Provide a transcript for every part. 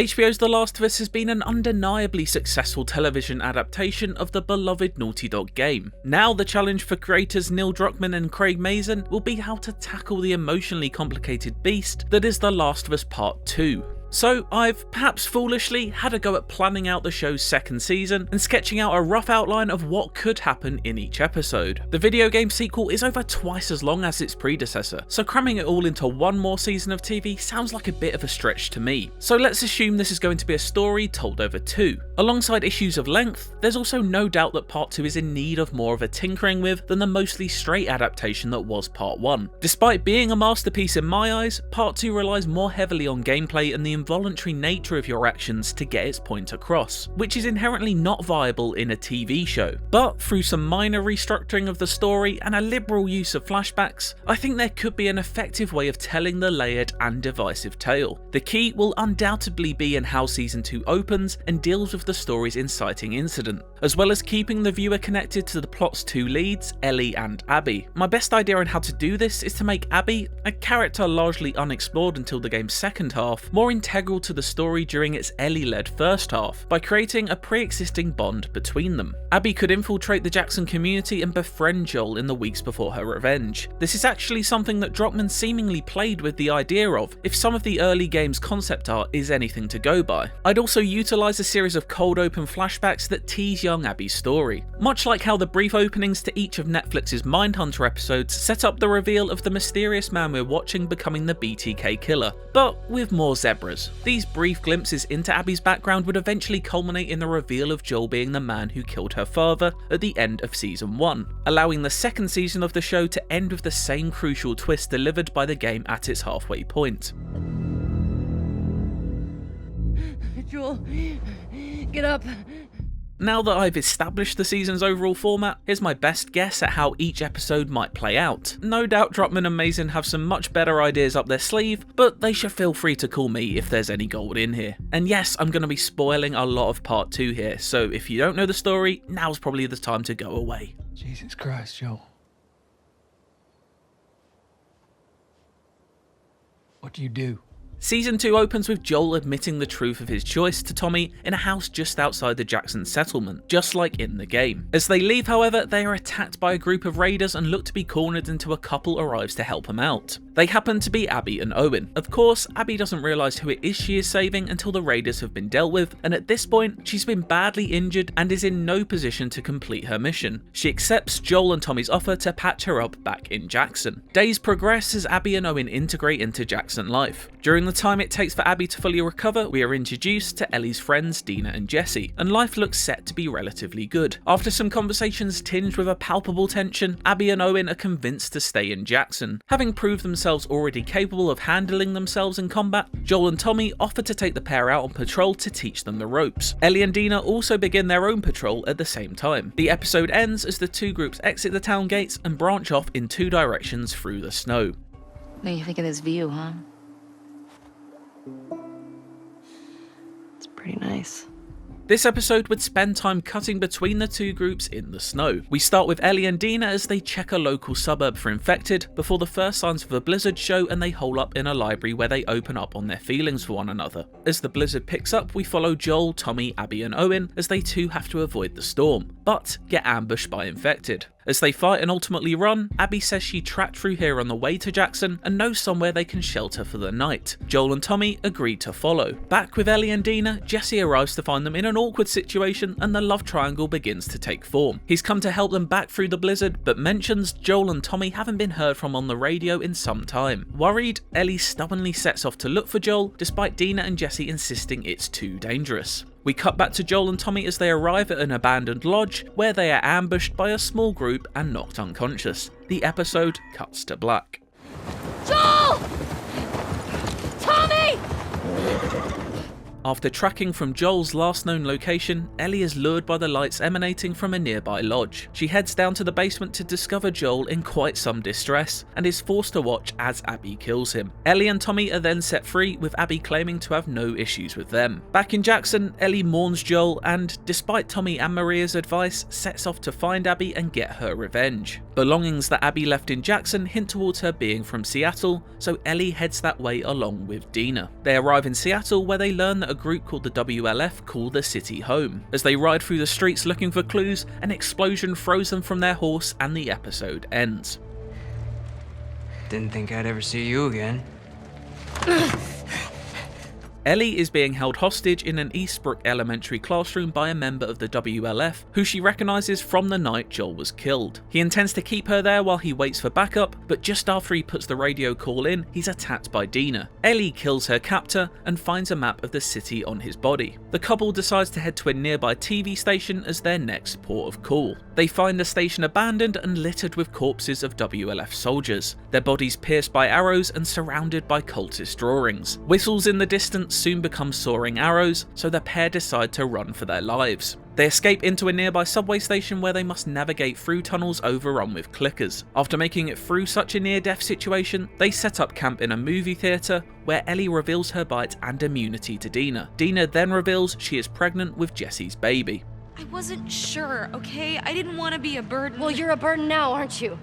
HBO's The Last of Us has been an undeniably successful television adaptation of the beloved Naughty Dog game. Now the challenge for creators Neil Druckmann and Craig Mazin will be how to tackle the emotionally complicated beast that is The Last of Us Part 2. So I've, perhaps foolishly, had a go at planning out the show's second season and sketching out a rough outline of what could happen in each episode. The video game sequel is over twice as long as its predecessor, so cramming it all into one more season of TV sounds like a bit of a stretch to me. So let's assume this is going to be a story told over two. Alongside issues of length, there's also no doubt that Part 2 is in need of more of a tinkering with than the mostly straight adaptation that was Part 1. Despite being a masterpiece in my eyes, Part 2 relies more heavily on gameplay and the involuntary nature of your actions to get its point across, which is inherently not viable in a TV show. But through some minor restructuring of the story and a liberal use of flashbacks, I think there could be an effective way of telling the layered and divisive tale. The key will undoubtedly be in how Season 2 opens and deals with the story's inciting incident, as well as keeping the viewer connected to the plot's two leads, Ellie and Abby. My best idea on how to do this is to make Abby, a character largely unexplored until the game's second half, more integral to the story during its Ellie-led first half, by creating a pre-existing bond between them. Abby could infiltrate the Jackson community and befriend Joel in the weeks before her revenge. This is actually something that Druckmann seemingly played with the idea of, if some of the early game's concept art is anything to go by. I'd also utilise a series of cold open flashbacks that tease young Abby's story, much like how the brief openings to each of Netflix's Mindhunter episodes set up the reveal of the mysterious man we're watching becoming the BTK killer, but with more zebras. These brief glimpses into Abby's background would eventually culminate in the reveal of Joel being the man who killed her father at the end of Season 1, allowing the second season of the show to end with the same crucial twist delivered by the game at its halfway point. Joel, get up. Now that I've established the season's overall format, here's my best guess at how each episode might play out. No doubt Druckmann and Mazin have some much better ideas up their sleeve, but they should feel free to call me if there's any gold in here. And yes, I'm going to be spoiling a lot of Part 2 here, so if you don't know the story, now's probably the time to go away. Jesus Christ, Joel. What do you do? Season 2 opens with Joel admitting the truth of his choice to Tommy in a house just outside the Jackson settlement, just like in the game. As they leave, however, they are attacked by a group of raiders and look to be cornered until a couple arrives to help them out. They happen to be Abby and Owen. Of course, Abby doesn't realise who it is she is saving until the raiders have been dealt with, and at this point, she's been badly injured and is in no position to complete her mission. She accepts Joel and Tommy's offer to patch her up back in Jackson. Days progress as Abby and Owen integrate into Jackson life. During the time it takes for Abby to fully recover, we are introduced to Ellie's friends Dina and Jesse, and life looks set to be relatively good. After some conversations tinged with a palpable tension, Abby and Owen are convinced to stay in Jackson. Having proved themselves already capable of handling themselves in combat, Joel and Tommy offer to take the pair out on patrol to teach them the ropes. Ellie and Dina also begin their own patrol at the same time. The episode ends as the two groups exit the town gates and branch off in two directions through the snow. What do you think of this view, huh? It's pretty nice. This episode would spend time cutting between the two groups in the snow. We start with Ellie and Dina as they check a local suburb for infected before the first signs of a blizzard show, and they hole up in a library where they open up on their feelings for one another. As the blizzard picks up, we follow Joel, Tommy, Abby and Owen as they too have to avoid the storm, but get ambushed by infected. As they fight and ultimately run, Abby says she tracked through here on the way to Jackson and knows somewhere they can shelter for the night. Joel and Tommy agree to follow. Back with Ellie and Dina, Jesse arrives to find them in an awkward situation and the love triangle begins to take form. He's come to help them back through the blizzard, but mentions Joel and Tommy haven't been heard from on the radio in some time. Worried, Ellie stubbornly sets off to look for Joel, despite Dina and Jesse insisting it's too dangerous. We cut back to Joel and Tommy as they arrive at an abandoned lodge where they are ambushed by a small group and knocked unconscious. The episode cuts to black. Joel! Tommy! After tracking from Joel's last known location, Ellie is lured by the lights emanating from a nearby lodge. She heads down to the basement to discover Joel in quite some distress, and is forced to watch as Abby kills him. Ellie and Tommy are then set free, with Abby claiming to have no issues with them. Back in Jackson, Ellie mourns Joel and, despite Tommy and Maria's advice, sets off to find Abby and get her revenge. Belongings that Abby left in Jackson hint towards her being from Seattle, so Ellie heads that way along with Dina. They arrive in Seattle where they learn that that a group called the WLF call the city home. As they ride through the streets looking for clues, an explosion throws them from their horse and the episode ends. Didn't think I'd ever see you again. Ellie is being held hostage in an Eastbrook elementary classroom by a member of the WLF, who she recognises from the night Joel was killed. He intends to keep her there while he waits for backup, but just after he puts the radio call in, he's attacked by Dina. Ellie kills her captor and finds a map of the city on his body. The couple decides to head to a nearby TV station as their next port of call. They find the station abandoned and littered with corpses of WLF soldiers, their bodies pierced by arrows and surrounded by cultist drawings. Whistles in the distance soon become soaring arrows, so the pair decide to run for their lives. They escape into a nearby subway station where they must navigate through tunnels overrun with clickers. After making it through such a near-death situation, they set up camp in a movie theatre where Ellie reveals her bite and immunity to Dina. Dina then reveals she is pregnant with Jesse's baby. I wasn't sure, okay? I didn't want to be a burden. Well, you're a burden now, aren't you?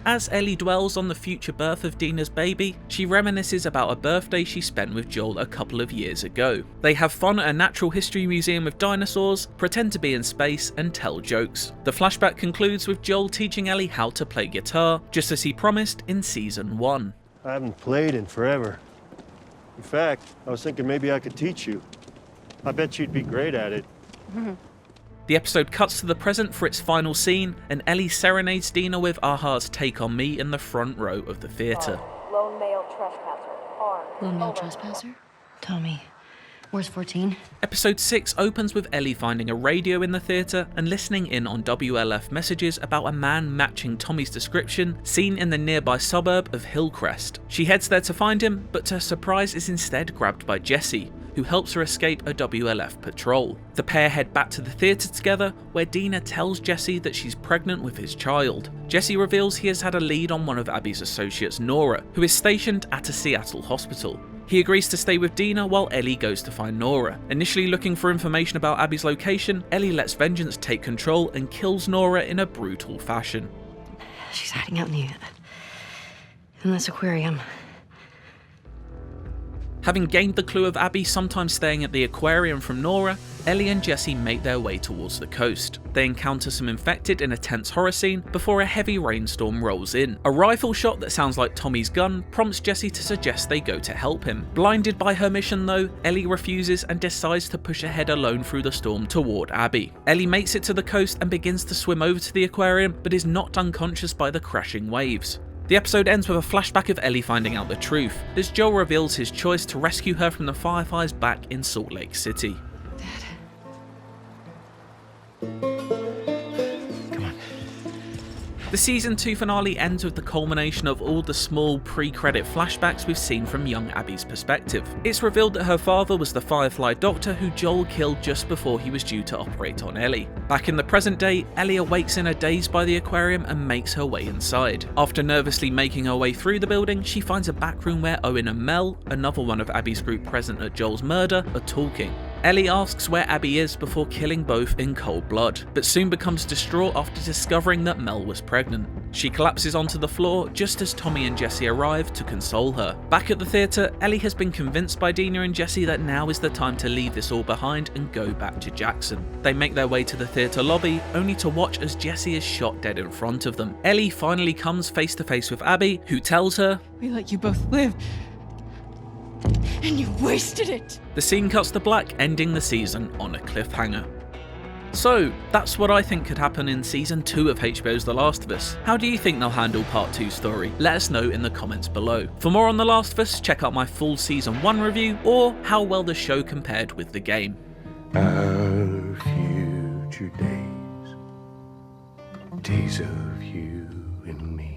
As Ellie dwells on the future birth of Dina's baby, she reminisces about a birthday she spent with Joel a couple of years ago. They have fun at a natural history museum with dinosaurs, pretend to be in space, and tell jokes. The flashback concludes with Joel teaching Ellie how to play guitar, just as he promised in Season 1. I haven't played in forever. In fact, I was thinking maybe I could teach you. I bet you'd be great at it. The episode cuts to the present for its final scene, and Ellie serenades Dina with Aha's Take On Me in the front row of the theatre. Lone male trespasser. Armed. Lone male Over. trespasser? Tommy, where's 14? Episode 6 opens with Ellie finding a radio in the theatre and listening in on WLF messages about a man matching Tommy's description seen in the nearby suburb of Hillcrest. She heads there to find him, but to her surprise is instead grabbed by Jesse, who helps her escape a WLF patrol. The pair head back to the theatre together, where Dina tells Jesse that she's pregnant with his child. Jesse reveals he has had a lead on one of Abby's associates, Nora, who is stationed at a Seattle hospital. He agrees to stay with Dina while Ellie goes to find Nora. Initially looking for information about Abby's location, Ellie lets vengeance take control and kills Nora in a brutal fashion. She's hiding out in this aquarium. Having gained the clue of Abby sometimes staying at the aquarium from Nora, Ellie and Jesse make their way towards the coast. They encounter some infected in a tense horror scene before a heavy rainstorm rolls in. A rifle shot that sounds like Tommy's gun prompts Jesse to suggest they go to help him. Blinded by her mission though, Ellie refuses and decides to push ahead alone through the storm toward Abby. Ellie makes it to the coast and begins to swim over to the aquarium, but is knocked unconscious by the crashing waves. The episode ends with a flashback of Ellie finding out the truth, as Joel reveals his choice to rescue her from the fireflies back in Salt Lake City. The Season 2 finale ends with the culmination of all the small pre-credit flashbacks we've seen from young Abby's perspective. It's revealed that her father was the Firefly doctor who Joel killed just before he was due to operate on Ellie. Back in the present day, Ellie awakes in a daze by the aquarium and makes her way inside. After nervously making her way through the building, she finds a back room where Owen and Mel, another one of Abby's group present at Joel's murder, are talking. Ellie asks where Abby is before killing both in cold blood, but soon becomes distraught after discovering that Mel was pregnant. She collapses onto the floor just as Tommy and Jesse arrive to console her. Back at the theatre, Ellie has been convinced by Dina and Jesse that now is the time to leave this all behind and go back to Jackson. They make their way to the theatre lobby, only to watch as Jesse is shot dead in front of them. Ellie finally comes face to face with Abby, who tells her, We let you both live. And you wasted it. The scene cuts to black, ending the season on a cliffhanger. So, that's what I think could happen in Season 2 of HBO's The Last of Us. How do you think they'll handle Part 2's story? Let us know in the comments below. For more on The Last of Us, check out my full Season 1 review, or how well the show compared with the game. Our future days, days of you and me.